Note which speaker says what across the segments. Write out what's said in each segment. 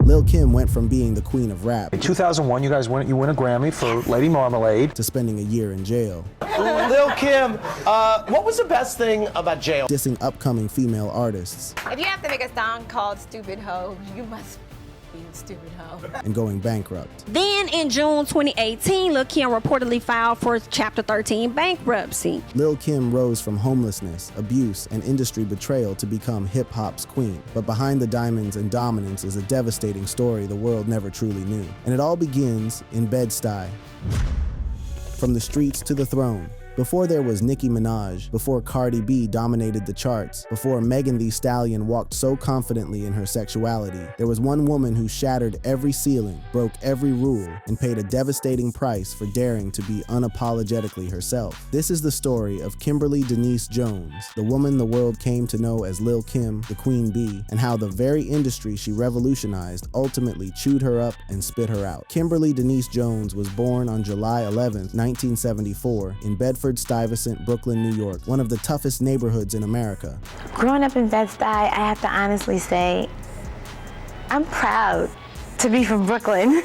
Speaker 1: Lil' Kim went from being the queen of rap
Speaker 2: In 2001, you guys win a Grammy for Lady Marmalade
Speaker 1: to spending a year in jail.
Speaker 3: Lil' Kim, what was the best thing about jail?
Speaker 1: Dissing upcoming female artists.
Speaker 4: If you have to make a song called Stupid Ho, you must be a stupid hoe.
Speaker 1: And going bankrupt.
Speaker 5: Then in June 2018, Lil' Kim reportedly filed for Chapter 13 bankruptcy.
Speaker 1: Lil' Kim rose from homelessness, abuse, and industry betrayal to become hip-hop's queen. But behind the diamonds and dominance is a devastating story the world never truly knew. And it all begins in Bedstey. From the streets to the throne. Before there was Nicki Minaj, before Cardi B dominated the charts, before Megan Thee Stallion walked so confidently in her sexuality, there was one woman who shattered every ceiling, broke every rule, and paid a devastating price for daring to be unapologetically herself. This is the story of Kimberly Denise Jones, the woman the world came to know as Lil' Kim, the Queen Bee, and how the very industry she revolutionized ultimately chewed her up and spit her out. Kimberly Denise Jones was born on July 11, 1974, in Bedford-Stuyvesant, Brooklyn, New York, one of the toughest neighborhoods in America.
Speaker 6: Growing up in Bedstey, I have to honestly say, I'm proud to be from Brooklyn.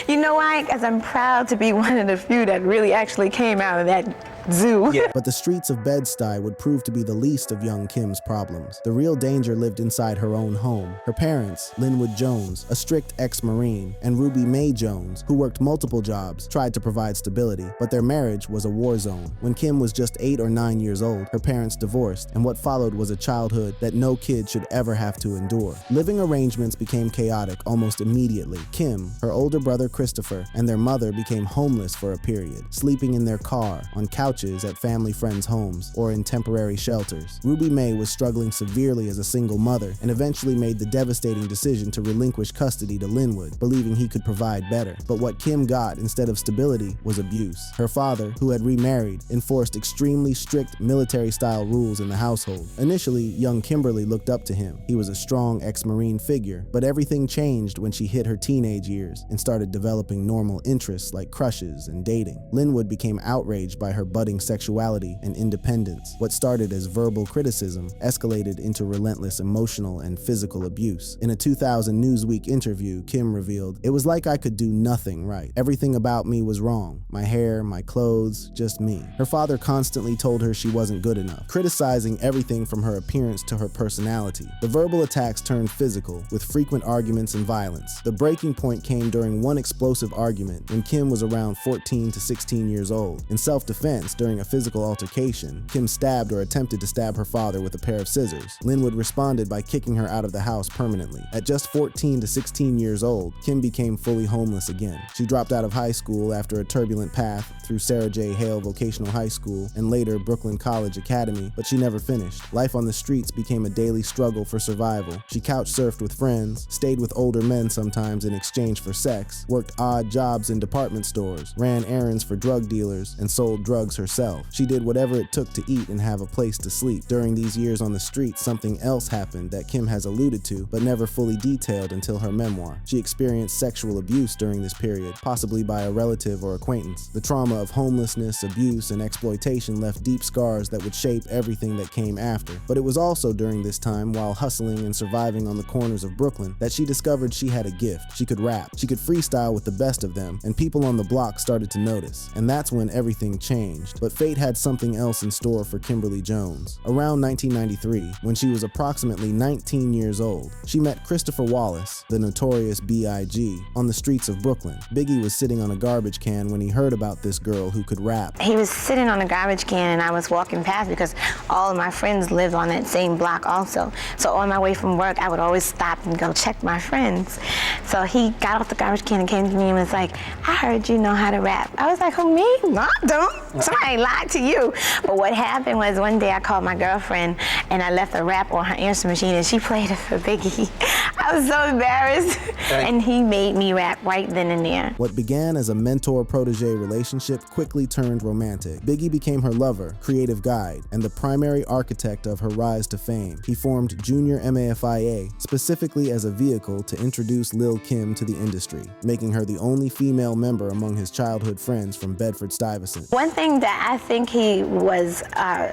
Speaker 6: You know why? Because I'm proud to be one of the few that really actually came out of that zoo.
Speaker 1: Yeah. But the streets of Bedstey would prove to be the least of young Kim's problems. The real danger lived inside her own home. Her parents, Linwood Jones, a strict ex-Marine, and Ruby Mae Jones, who worked multiple jobs, tried to provide stability, but their marriage was a war zone. When Kim was just 8 or 9 years old, her parents divorced, and what followed was a childhood that no kid should ever have to endure. Living arrangements became chaotic almost immediately. Kim, her older brother Christopher, and their mother became homeless for a period, sleeping in their car, on couches at family friends' homes, or in temporary shelters. Ruby Mae was struggling severely as a single mother and eventually made the devastating decision to relinquish custody to Linwood, believing he could provide better. But what Kim got instead of stability was abuse. Her father, who had remarried, enforced extremely strict military-style rules in the household. Initially, young Kimberly looked up to him. He was a strong ex-Marine figure, but everything changed when she hit her teenage years and started developing normal interests like crushes and dating. Linwood became outraged by her budding sexuality and independence. What started as verbal criticism escalated into relentless emotional and physical abuse. In a 2000 Newsweek interview, Kim revealed, "It was like I could do nothing right. Everything about me was wrong. My hair, my clothes, just me." Her father constantly told her she wasn't good enough, criticizing everything from her appearance to her personality. The verbal attacks turned physical, with frequent arguments and violence. The breaking point came during one explosive argument when Kim was around 14 to 16 years old. In self-defense, during a physical altercation, Kim stabbed or attempted to stab her father with a pair of scissors. Linwood responded by kicking her out of the house permanently. At just 14 to 16 years old, Kim became fully homeless again. She dropped out of high school after a turbulent path through Sarah J. Hale Vocational High School and later Brooklyn College Academy, but she never finished. Life on the streets became a daily struggle for survival. She couch surfed with friends, stayed with older men sometimes in exchange for sex, worked odd jobs in department stores, ran errands for drug dealers, and sold drugs herself. She did whatever it took to eat and have a place to sleep. During these years on the streets, something else happened that Kim has alluded to, but never fully detailed until her memoir. She experienced sexual abuse during this period, possibly by a relative or acquaintance. The trauma of homelessness, abuse, and exploitation left deep scars that would shape everything that came after. But it was also during this time, while hustling and surviving on the corners of Brooklyn, that she discovered she had a gift. She could rap, she could freestyle with the best of them, and people on the block started to notice. And that's when everything changed. But fate had something else in store for Kimberly Jones. Around 1993, when she was approximately 19 years old, she met Christopher Wallace, the notorious B.I.G., on the streets of Brooklyn. Biggie was sitting on a garbage can when he heard about this girl who could rap.
Speaker 6: He was sitting on a garbage can and I was walking past because all of my friends lived on that same block also. So on my way from work, I would always stop and go check my friends. So he got off the garbage can and came to me and was like, "I heard you know how to rap." I was like, "Who, me? No, I don't. Somebody lied to you." But what happened was one day I called my girlfriend and I left a rap on her answer machine and she played it for Biggie. I was so embarrassed. And he made me rap right then and there.
Speaker 1: What began as a mentor-protege relationship quickly turned romantic. Biggie became her lover, creative guide, and the primary architect of her rise to fame. He formed Junior MAFIA specifically as a vehicle to introduce Lil' Kim to the industry, making her the only female member among his childhood friends from Bedford-Stuyvesant.
Speaker 6: One thing that I think he was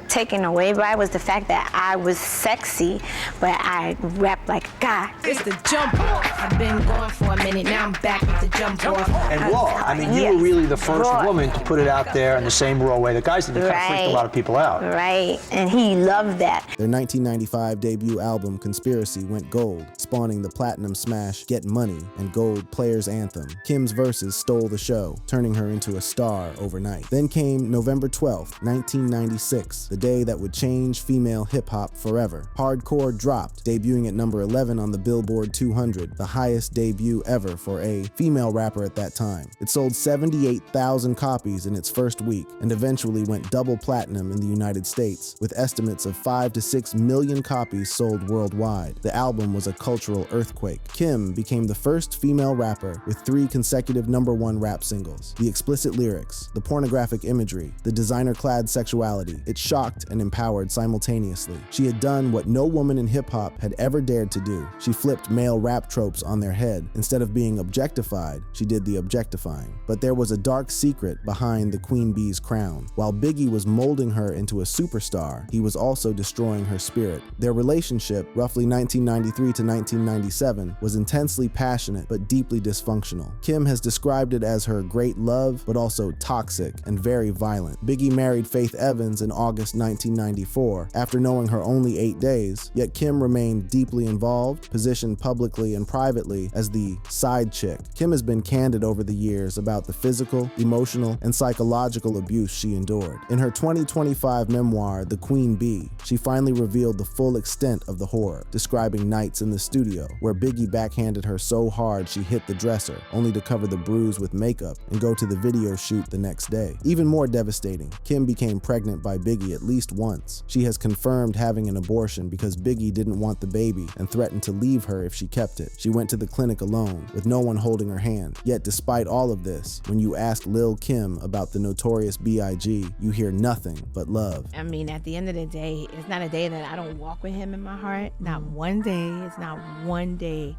Speaker 6: taken away by was the fact that I was sexy, but I rapped like a guy.
Speaker 7: the jump off. I've been gone for a minute, now I'm back with the jump off.
Speaker 2: And raw. I mean, you were really the first woman to put it out there in the same raw way that guys did. It kind of freaked a lot of people out.
Speaker 6: Right, and he loved that.
Speaker 1: Their 1995 debut album, Conspiracy, went gold, spawning the platinum smash Get Money and gold Players Anthem. Kim's verses stole the show, turning her into a star overnight. Then came November 12th, 1996, the day that would change female hip-hop forever. Hardcore dropped, debuting at number 11 on the Billboard 200, the highest debut ever for a female rapper at that time. It sold 78,000 copies in its first week and eventually went double platinum in the United States, with estimates of 5 to 6 million copies sold worldwide. The album was a cultural earthquake. Kim became the first female rapper with 3 consecutive #1 rap singles. The explicit lyrics, the pornographic imagery, the designer-clad sexuality, it shocked and empowered simultaneously. She had done what no woman in hip-hop had ever dared to do. She flipped male rap tropes on their head. Instead of being objectified, she did the objectifying. But there was a dark secret behind the Queen Bee's crown. While Biggie was molding her into a superstar, he was also destroying her spirit. Their relationship, roughly 1993 to 1997, was intensely passionate but deeply dysfunctional. Kim has described it as her great love, but also toxic and very violent. Biggie married Faith Evans in August 1994 after knowing her only 8 days, yet Kim remained deeply involved, positioned publicly and privately as the side chick. Kim has been candid over the years about the physical, emotional, and psychological abuse she endured. In her 2025 memoir, The Queen Bee, she finally revealed the full extent of the horror, describing nights in the studio where Biggie backhanded her so hard she hit the dresser, only to cover the bruise with makeup and go to the video shoot the next day. Even more devastating, Kim became pregnant by Biggie at least once. She has confirmed having an abortion because Biggie didn't want the baby and threatened to leave her if she kept it. She went to the clinic alone, with no one holding her hand. Yet despite all of this, when you ask Lil' Kim about the notorious B.I.G., you hear nothing but love.
Speaker 7: I mean, at the end of the day, it's not a day that I don't walk with him in my heart. Not one day. It's not one day,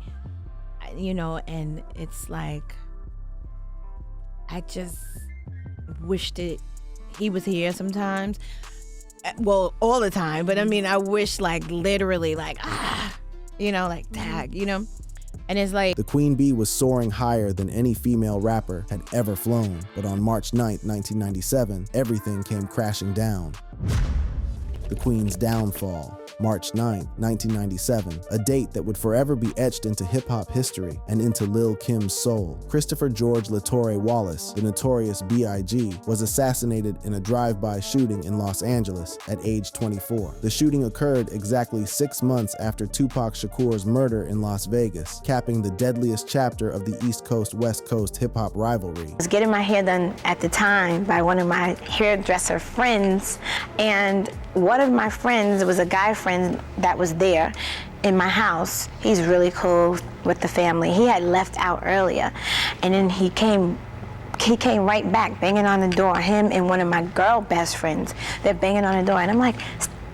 Speaker 7: you know, and it's like, I just wish that he was here sometimes. Well, all the time, but I mean, I wish like literally like, you know, like tag, you know? And it's like,
Speaker 1: the Queen Bee was soaring higher than any female rapper had ever flown, but on March 9th, 1997, everything came crashing down. The Queen's downfall. March 9, 1997, a date that would forever be etched into hip-hop history and into Lil' Kim's soul. Christopher George LaTorre Wallace, the notorious B.I.G., was assassinated in a drive-by shooting in Los Angeles at age 24. The shooting occurred exactly 6 months after Tupac Shakur's murder in Las Vegas, capping the deadliest chapter of the East Coast-West Coast hip-hop rivalry.
Speaker 6: I was getting my hair done at the time by one of my hairdresser friends, and one of my friends was a guy friend that was there in my house. He's really cool with the family. He had left out earlier, and then he came right back banging on the door. Him and one of my girl best friends, they're banging on the door, and I'm like,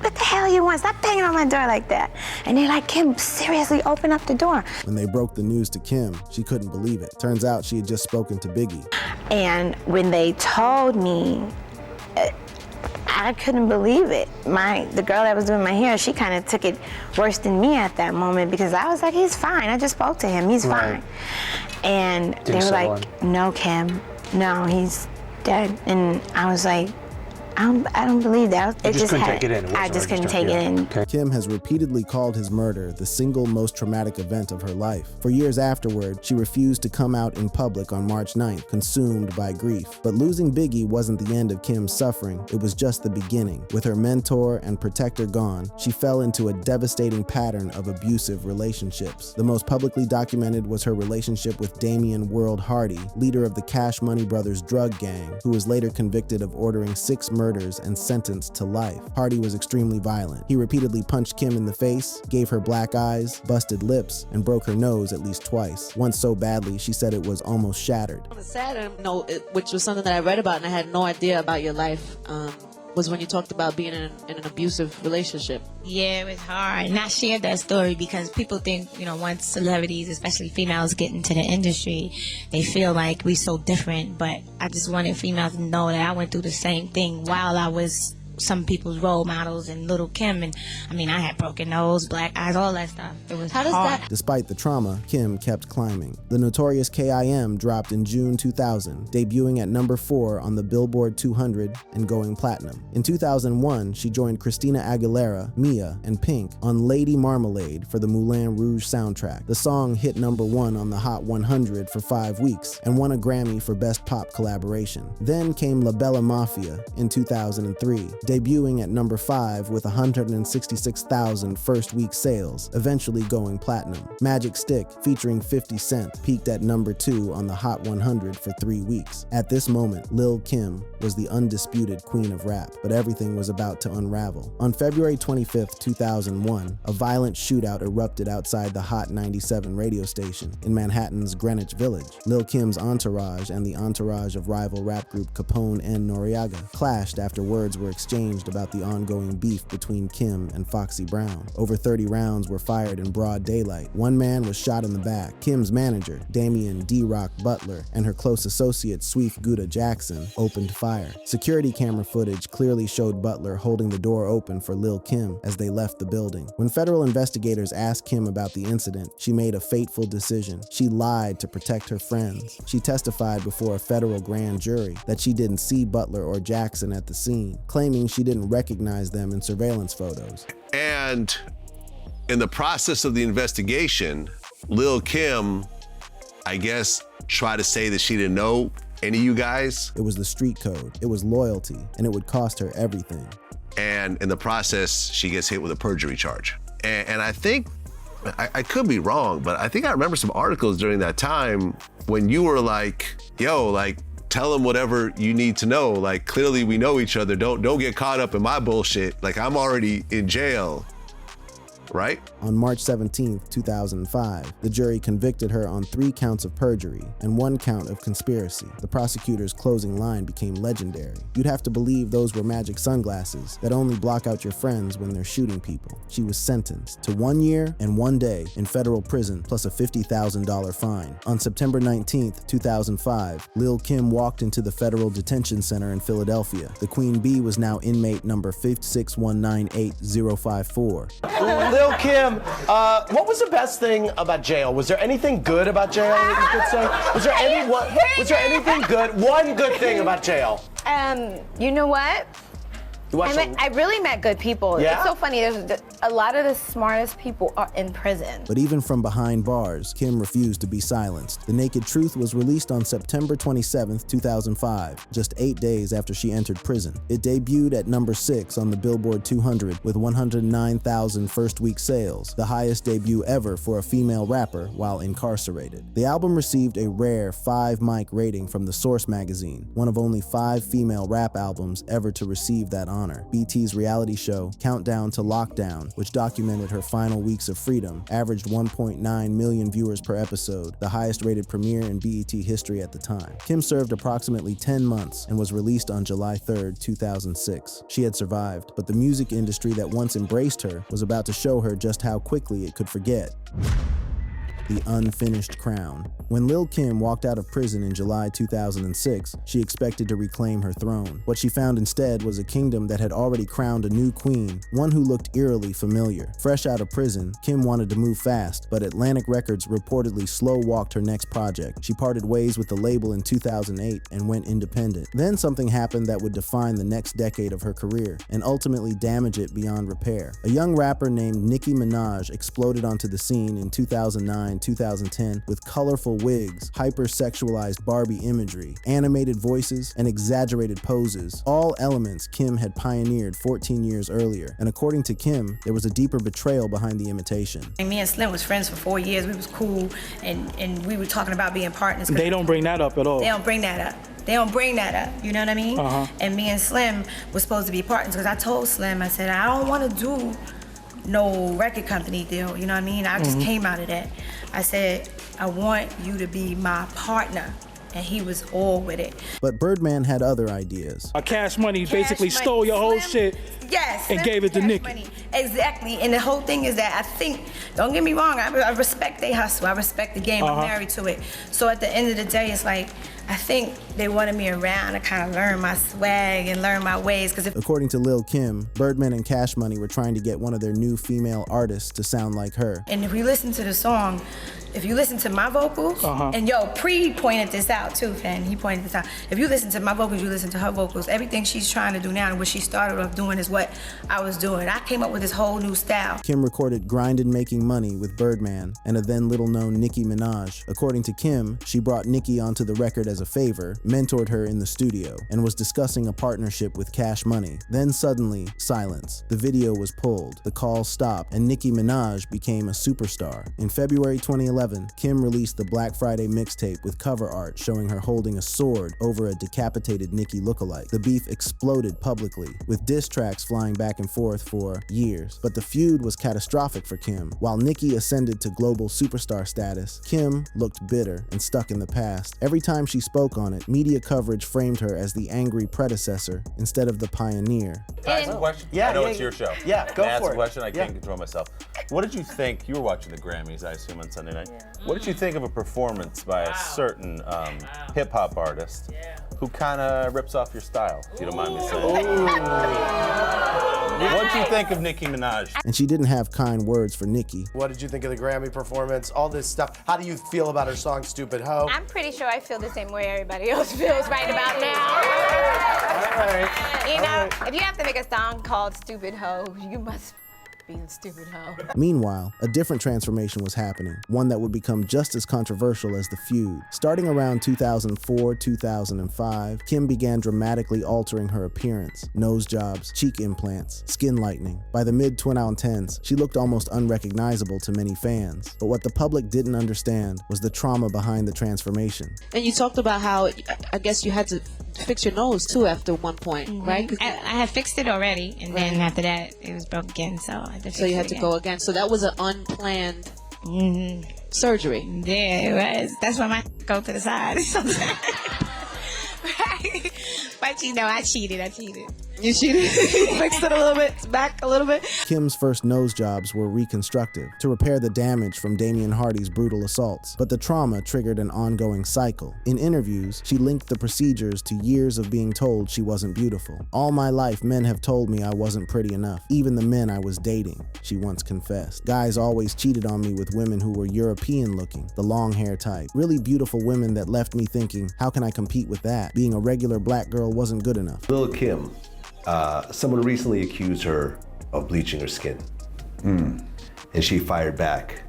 Speaker 6: what the hell you want? Stop banging on my door like that. And they're like, Kim, seriously, open up the door.
Speaker 1: When they broke the news to Kim, she couldn't believe it. Turns out she had just spoken to Biggie.
Speaker 6: And when they told me, I couldn't believe it. The girl that was doing my hair, she kind of took it worse than me at that moment, because I was like, he's fine. I just spoke to him. He's fine. And they were like, no, Kim, no, he's dead. And I was like, I don't believe that.
Speaker 2: I just couldn't take it in.
Speaker 1: Okay. Kim has repeatedly called his murder the single most traumatic event of her life. For years afterward, she refused to come out in public on March 9th, consumed by grief. But losing Biggie wasn't the end of Kim's suffering. It was just the beginning. With her mentor and protector gone, she fell into a devastating pattern of abusive relationships. The most publicly documented was her relationship with Damian World Hardy, leader of the Cash Money Brothers drug gang, who was later convicted of ordering 6 murders and sentenced to life. Hardy was extremely violent. He repeatedly punched Kim in the face, gave her black eyes, busted lips, and broke her nose at least twice. Once so badly, she said it was almost shattered.
Speaker 8: On a sad note, which was something that I read about and I had no idea about your life, was when you talked about being in an abusive relationship.
Speaker 9: Yeah, it was hard. And I shared that story because people think, once celebrities, especially females, get into the industry, they feel like we're so different. But I just wanted females to know that I went through the same thing while I was some people's role models and Little Kim, and I mean, I had broken nose, black eyes, all that stuff. It was hard.
Speaker 1: Despite the trauma, Kim kept climbing. The notorious K.I.M. dropped in June 2000, debuting at number 4 on the Billboard 200 and going platinum. In 2001, she joined Christina Aguilera, Mia, and Pink on Lady Marmalade for the Moulin Rouge soundtrack. The song hit number 1 on the Hot 100 for 5 weeks and won a Grammy for Best Pop Collaboration. Then came La Bella Mafia in 2003, debuting at number 5 with 166,000 first-week sales, eventually going platinum. Magic Stick, featuring 50 Cent, peaked at number 2 on the Hot 100 for 3 weeks. At this moment, Lil' Kim was the undisputed queen of rap, but everything was about to unravel. On February 25, 2001, a violent shootout erupted outside the Hot 97 radio station in Manhattan's Greenwich Village. Lil' Kim's entourage and the entourage of rival rap group Capone and Noriega clashed after words were exchanged about the ongoing beef between Kim and Foxy Brown. Over 30 rounds were fired in broad daylight. One man was shot in the back. Kim's manager, Damian D-Rock Butler, and her close associate, Sweef Gouda Jackson, opened fire. Security camera footage clearly showed Butler holding the door open for Lil' Kim as they left the building. When federal investigators asked Kim about the incident, she made a fateful decision. She lied to protect her friends. She testified before a federal grand jury that she didn't see Butler or Jackson at the scene, claiming she didn't recognize them in surveillance photos.
Speaker 10: And in the process of the investigation, Lil' Kim, I guess, tried to say that she didn't know any of you guys.
Speaker 1: It was the street code, it was loyalty, and it would cost her everything.
Speaker 10: And in the process, she gets hit with a perjury charge. And I think, I could be wrong, but I think I remember some articles during that time when you were like, yo, like, tell them whatever you need to know. Like, clearly we know each other. Don't get caught up in my bullshit. Like, I'm already in jail. Right?
Speaker 1: On March 17, 2005, the jury convicted her on 3 counts of perjury and 1 count of conspiracy. The prosecutor's closing line became legendary. You'd have to believe those were magic sunglasses that only block out your friends when they're shooting people. She was sentenced to 1 year and 1 day in federal prison plus a $50,000 fine. On September 19, 2005, Lil' Kim walked into the federal detention center in Philadelphia. The Queen Bee was now inmate number 56198-054.
Speaker 3: Lil' Kim, what was the best thing about jail? Was there anything good about jail that you could say? Was there anything good? One good thing about jail?
Speaker 4: You know what? I really met good people.
Speaker 3: Yeah?
Speaker 4: It's so funny. A lot of the smartest people are in prison.
Speaker 1: But even from behind bars, Kim refused to be silenced. The Naked Truth was released on September 27, 2005, just 8 days after she entered prison. It debuted at number 6 on the Billboard 200 with 109,000 first-week sales, the highest debut ever for a female rapper while incarcerated. The album received a rare 5 mic rating from The Source magazine, one of only 5 female rap albums ever to receive that honor. BT's reality show, Countdown to Lockdown, which documented her final weeks of freedom, averaged 1.9 million viewers per episode, the highest-rated premiere in BET history at the time. Kim served approximately 10 months and was released on July 3, 2006. She had survived, but the music industry that once embraced her was about to show her just how quickly it could forget. The unfinished crown. When Lil' Kim walked out of prison in July 2006, she expected to reclaim her throne. What she found instead was a kingdom that had already crowned a new queen, one who looked eerily familiar. Fresh out of prison, Kim wanted to move fast, but Atlantic Records reportedly slow-walked her next project. She parted ways with the label in 2008 and went independent. Then something happened that would define the next decade of her career and ultimately damage it beyond repair. A young rapper named Nicki Minaj exploded onto the scene in 2009-2010 with colorful wigs, hyper-sexualized Barbie imagery, animated voices, and exaggerated poses, all elements Kim had pioneered 14 years earlier. And according to Kim, there was a deeper betrayal behind the imitation.
Speaker 11: And me and Slim was friends for 4 years. We was cool, and we were talking about being partners.
Speaker 12: They don't bring that up at all.
Speaker 11: They don't bring that up. They don't bring that up, you know what I mean? And me and Slim were supposed to be partners because I told Slim, I said, I don't want to do no record company deal, you know what I mean? I just came out of that. I said, I want you to be my partner. and he was all with it.
Speaker 1: But Birdman had other ideas.
Speaker 12: Cash Money basically stole your whole shit and gave it to Nicki.
Speaker 11: Money. Exactly, and the whole thing is that I think, don't get me wrong, I respect their hustle, I respect the game, I'm married to it. So at the end of the day, it's like, I think they wanted me around to kind of learn my swag and learn my ways.
Speaker 1: According to Lil' Kim, Birdman and Cash Money were trying to get one of their new female artists to sound like her.
Speaker 11: And if we listen to the song, if you listen to my vocals, and Pre pointed this out too, Fan, he pointed this out. If you listen to my vocals, you listen to her vocals, everything she's trying to do now and what she started off doing is what I was doing. I came up with this whole new style.
Speaker 1: Kim recorded Grindin' Making Money with Birdman and a then little-known Nicki Minaj. According to Kim, she brought Nicki onto the record as a favor, mentored her in the studio, and was discussing a partnership with Cash Money. Then suddenly, silence. The video was pulled, the calls stopped, and Nicki Minaj became a superstar. In February 2011, Kim released the Black Friday mixtape with cover art showing her holding a sword over a decapitated Nicki lookalike. The beef exploded publicly, with diss tracks flying back and forth for years. But the feud was catastrophic for Kim. While Nicki ascended to global superstar status, Kim looked bitter and stuck in the past. Every time she spoke on it, media coverage framed her as the angry predecessor instead of the pioneer.
Speaker 13: Can I ask a question?
Speaker 3: Yeah,
Speaker 13: I know it's your show.
Speaker 3: Yeah, go
Speaker 13: Can I ask
Speaker 3: for
Speaker 13: a
Speaker 3: it.
Speaker 13: question? I can't control myself. What did you think? You were watching the Grammys, I assume, on Sunday night. What did you think of a performance by a certain hip-hop artist who kind of rips off your style, if you don't mind me saying? What did you think of Nicki Minaj?
Speaker 1: And she didn't have kind words for Nicki.
Speaker 3: What did you think of the Grammy performance? All this stuff. How do you feel about her song, Stupid Ho?
Speaker 4: I'm pretty sure I feel the same way everybody else feels right about now. You know, if you have to make a song called Stupid Ho, you must be a stupid hoe.
Speaker 1: Meanwhile, a different transformation was happening, one that would become just as controversial as the feud. Starting around 2004-2005, Kim began dramatically altering her appearance. Nose jobs, cheek implants, skin lightening. By the mid-2010s, she looked almost unrecognizable to many fans. But what the public didn't understand was the trauma behind the transformation.
Speaker 8: And you talked about how, I guess you had to fix your nose too after one point, right?
Speaker 9: I had fixed it already, and then after that, it was broke again, so I had to fix
Speaker 8: So you had
Speaker 9: it
Speaker 8: to
Speaker 9: again.
Speaker 8: go again. So that was an unplanned surgery.
Speaker 9: Yeah, it was. That's why my go to the side sometimes. Right? But you know, I cheated.
Speaker 8: You cheated? Fixed it a little bit, back a little bit?
Speaker 1: Kim's first nose jobs were reconstructive to repair the damage from Damian Hardy's brutal assaults, but the trauma triggered an ongoing cycle. In interviews, she linked the procedures to years of being told she wasn't beautiful. All my life, men have told me I wasn't pretty enough, even the men I was dating, she once confessed. Guys always cheated on me with women who were European looking, the long hair type. Really beautiful women that left me thinking, how can I compete with that? Being a regular black girl wasn't good enough.
Speaker 10: Lil' Kim, someone recently accused her of bleaching her skin. And she fired back.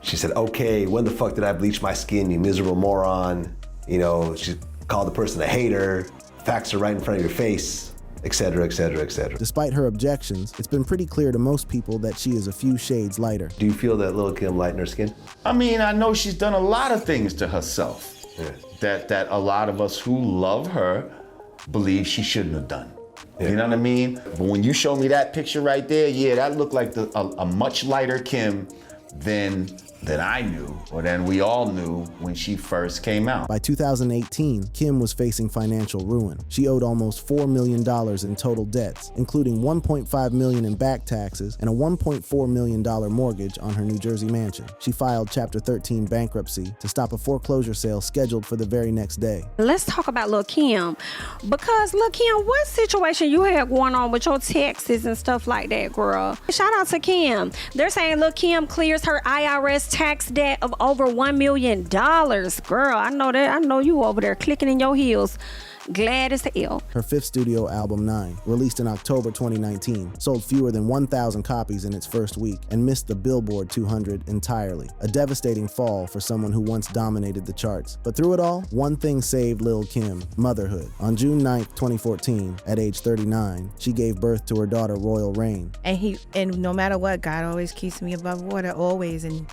Speaker 10: She said, okay, when the fuck did I bleach my skin, you miserable moron? You know, she called the person a hater, facts are right in front of your face, etc., etc., etc.
Speaker 1: Despite her objections, it's been pretty clear to most people that she is a few shades lighter.
Speaker 10: Do you feel that Lil' Kim lightened her skin?
Speaker 14: I mean, I know she's done a lot of things to herself that a lot of us who love her believe she shouldn't have done. You know what I mean? But when you show me that picture right there, yeah, that looked like a much lighter Kim than I knew, or than we all knew when she first came out.
Speaker 1: By 2018, Kim was facing financial ruin. She owed almost $4 million in total debts, including $1.5 million in back taxes and a $1.4 million mortgage on her New Jersey mansion. She filed Chapter 13 bankruptcy to stop a foreclosure sale scheduled for the very next day.
Speaker 5: Let's talk about Lil' Kim, because Lil' Kim, what situation you had going on with your taxes and stuff like that, girl? Shout out to Kim. They're saying Lil' Kim clears her IRS tax debt of over $1 million. Girl, I know that. I know you over there clicking in your heels. Glad as hell.
Speaker 1: Her fifth studio album, 9, released in October 2019, sold fewer than 1,000 copies in its first week and missed the Billboard 200 entirely. A devastating fall for someone who once dominated the charts. But through it all, one thing saved Lil' Kim: motherhood. On June 9th, 2014, at age 39, she gave birth to her daughter, Royal Reign.
Speaker 7: And no matter what, God always keeps me above water, always, and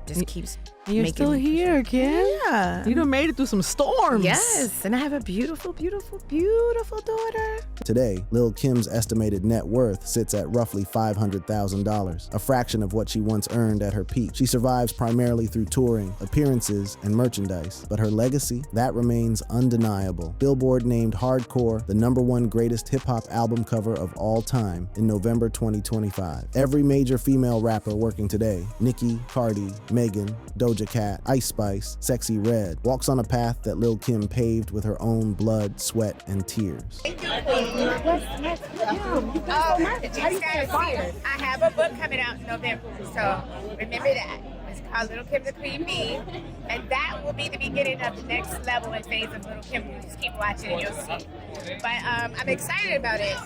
Speaker 7: just keeps You're still here, Kim.
Speaker 15: Yeah.
Speaker 7: You done made it through some storms.
Speaker 15: Yes, and I have a beautiful, beautiful, beautiful daughter.
Speaker 1: Today, Lil' Kim's estimated net worth sits at roughly $500,000, a fraction of what she once earned at her peak. She survives primarily through touring, appearances, and merchandise, but her legacy, that remains undeniable. Billboard named Hardcore the #1 greatest hip-hop album cover of all time in November 2025. Every major female rapper working today, Nicki, Cardi, Megan, Doja Cat, Ice Spice, Sexy Red, walks on a path that Lil' Kim paved with her own blood, sweat, and tears.
Speaker 4: Thank you. I have a book coming out in November, so remember that. It's called Little Kim the Queen Bee, and that will be the beginning of the next level and phase of Little Kim. You just keep watching and you'll see. But I'm excited about it.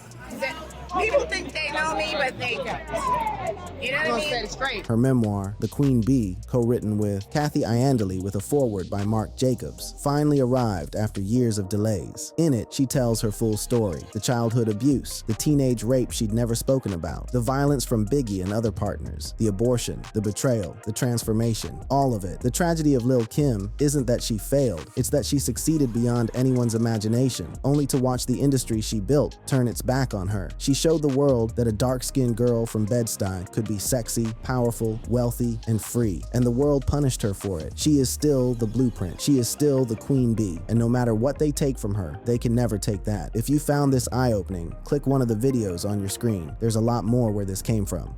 Speaker 4: People think they know me, but they don't. You know what I mean? It's great.
Speaker 1: Her memoir, The Queen Bee, co-written with Kathy Iandoli with a foreword by Mark Jacobs, finally arrived after years of delays. In it, she tells her full story: the childhood abuse, the teenage rape she'd never spoken about, the violence from Biggie and other partners, the abortion, the betrayal, the transformation, all of it. The tragedy of Lil' Kim isn't that she failed, it's that she succeeded beyond anyone's imagination, only to watch the industry she built turn its back on her. She showed the world that a dark-skinned girl from Bedstey could be sexy, powerful, wealthy, and free, and the world punished her for it. She is still the blueprint. She is still the Queen Bee, and no matter what they take from her, they can never take that. If you found this eye-opening, click one of the videos on your screen. There's a lot more where this came from.